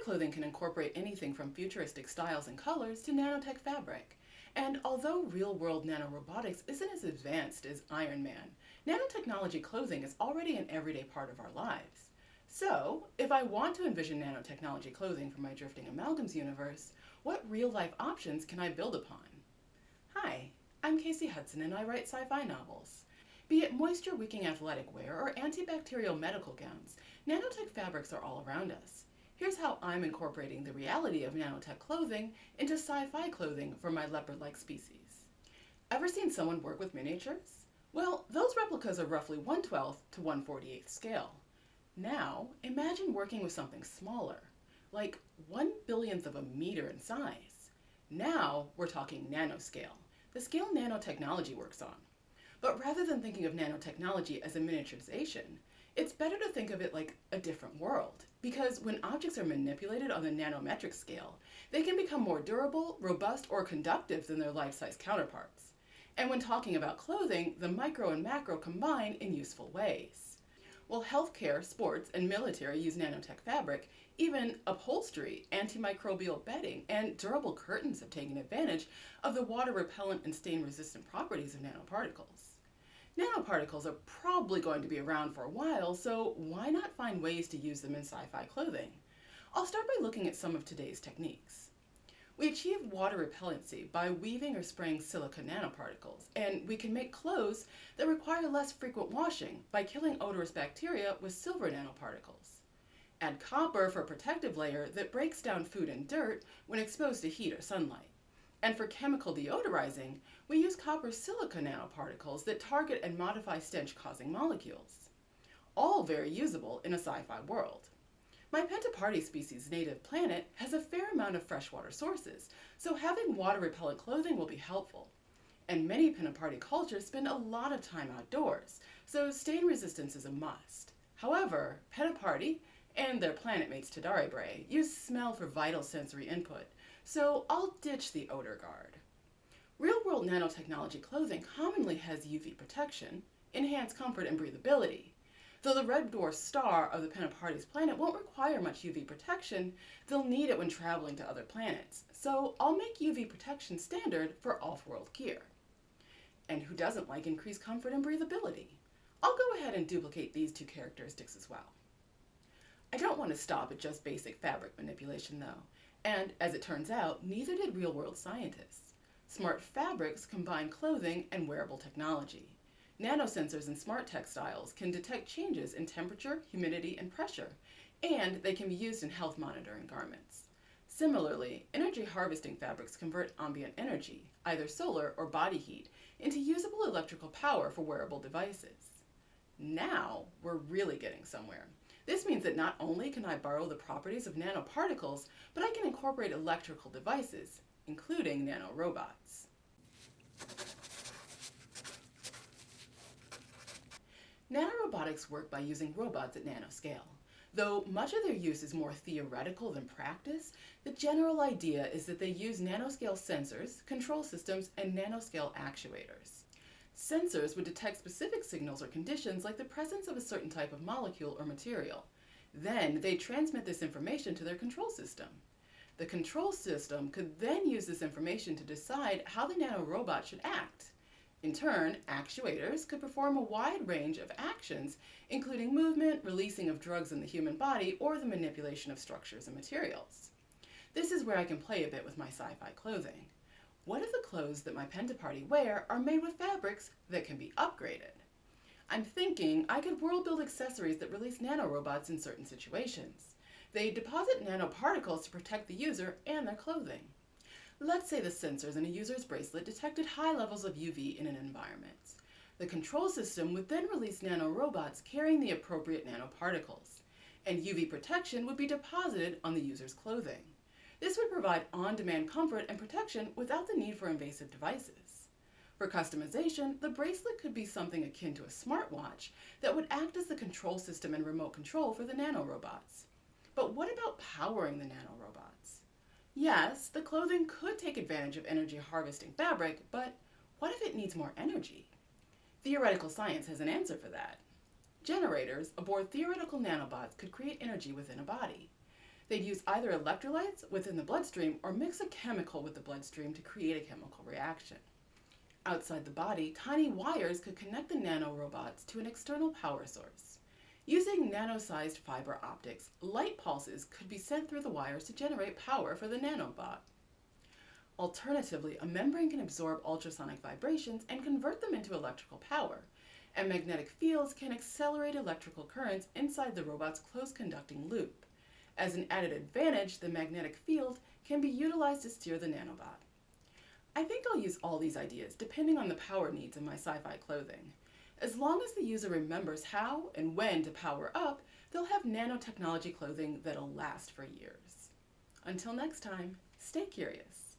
clothing can incorporate anything from futuristic styles and colors to nanotech fabric. And although real-world nanorobotics isn't as advanced as Iron Man, nanotechnology clothing is already an everyday part of our lives. So, if I want to envision nanotechnology clothing for my Drifting Amalgams universe, what real-life options can I build upon? Hi, I'm Casey Hudson and I write sci-fi novels. Be it moisture-wicking athletic wear or antibacterial medical gowns, nanotech fabrics are all around us. Here's how I'm incorporating the reality of nanotech clothing into sci-fi clothing for my leopard-like species. Ever seen someone work with miniatures? Well, those replicas are roughly 1/12 to 1/48 scale. Now, imagine working with something smaller, like 1/1000th of a meter in size. Now, we're talking nanoscale, the scale nanotechnology works on. But rather than thinking of nanotechnology as a miniaturization, it's better to think of it like a different world, because when objects are manipulated on the nanometric scale, they can become more durable, robust, or conductive than their life-size counterparts. And when talking about clothing, the micro and macro combine in useful ways. While healthcare, sports, and military use nanotech fabric, even upholstery, antimicrobial bedding, and durable curtains have taken advantage of the water-repellent and stain-resistant properties of nanoparticles. Nanoparticles are probably going to be around for a while, so why not find ways to use them in sci-fi clothing? I'll start by looking at some of today's techniques. We achieve water repellency by weaving or spraying silica nanoparticles, and we can make clothes that require less frequent washing by killing odorous bacteria with silver nanoparticles. Add copper for a protective layer that breaks down food and dirt when exposed to heat or sunlight. And for chemical deodorizing, we use copper silica nanoparticles that target and modify stench-causing molecules. All very usable in a sci-fi world. My Pentaparty species' native planet has a fair amount of freshwater sources, so having water-repellent clothing will be helpful. And many Pentaparty cultures spend a lot of time outdoors, so stain resistance is a must. However, Pentaparty and their planet mates Tadare Bray use smell for vital sensory input, so I'll ditch the odor guard. Real-world nanotechnology clothing commonly has UV protection, enhanced comfort and breathability. Though the red dwarf star of the Pentaparty's planet won't require much UV protection, they'll need it when traveling to other planets, so I'll make UV protection standard for off-world gear. And who doesn't like increased comfort and breathability? I'll go ahead and duplicate these two characteristics as well. I don't want to stop at just basic fabric manipulation though. And, as it turns out, neither did real-world scientists. Smart fabrics combine clothing and wearable technology. Nanosensors in smart textiles can detect changes in temperature, humidity, and pressure, and they can be used in health monitoring garments. Similarly, energy harvesting fabrics convert ambient energy, either solar or body heat, into usable electrical power for wearable devices. Now, we're really getting somewhere. This means that not only can I borrow the properties of nanoparticles, but I can incorporate electrical devices, including nanorobots. Nanorobotics work by using robots at nanoscale. Though much of their use is more theoretical than practice, the general idea is that they use nanoscale sensors, control systems, and nanoscale actuators. Sensors would detect specific signals or conditions like the presence of a certain type of molecule or material. Then they transmit this information to their control system. The control system could then use this information to decide how the nanorobot should act. In turn, actuators could perform a wide range of actions, including movement, releasing of drugs in the human body, or the manipulation of structures and materials. This is where I can play a bit with my sci-fi clothing. What if the clothes that my Pentaparty wear are made with fabrics that can be upgraded? I'm thinking I could world build accessories that release nanorobots in certain situations. They deposit nanoparticles to protect the user and their clothing. Let's say the sensors in a user's bracelet detected high levels of UV in an environment. The control system would then release nanorobots carrying the appropriate nanoparticles, and UV protection would be deposited on the user's clothing. This would provide on-demand comfort and protection without the need for invasive devices. For customization, the bracelet could be something akin to a smartwatch that would act as the control system and remote control for the nanorobots. But what about powering the nanorobots? Yes, the clothing could take advantage of energy harvesting fabric, but what if it needs more energy? Theoretical science has an answer for that. Generators aboard theoretical nanobots could create energy within a body. They'd use either electrolytes within the bloodstream or mix a chemical with the bloodstream to create a chemical reaction. Outside the body, tiny wires could connect the nanorobots to an external power source. Using nano-sized fiber optics, light pulses could be sent through the wires to generate power for the nanobot. Alternatively, a membrane can absorb ultrasonic vibrations and convert them into electrical power, and magnetic fields can accelerate electrical currents inside the robot's closed conducting loop. As an added advantage, the magnetic field can be utilized to steer the nanobot. I think I'll use all these ideas depending on the power needs of my sci-fi clothing. As long as the user remembers how and when to power up, they'll have nanotechnology clothing that'll last for years. Until next time, stay curious.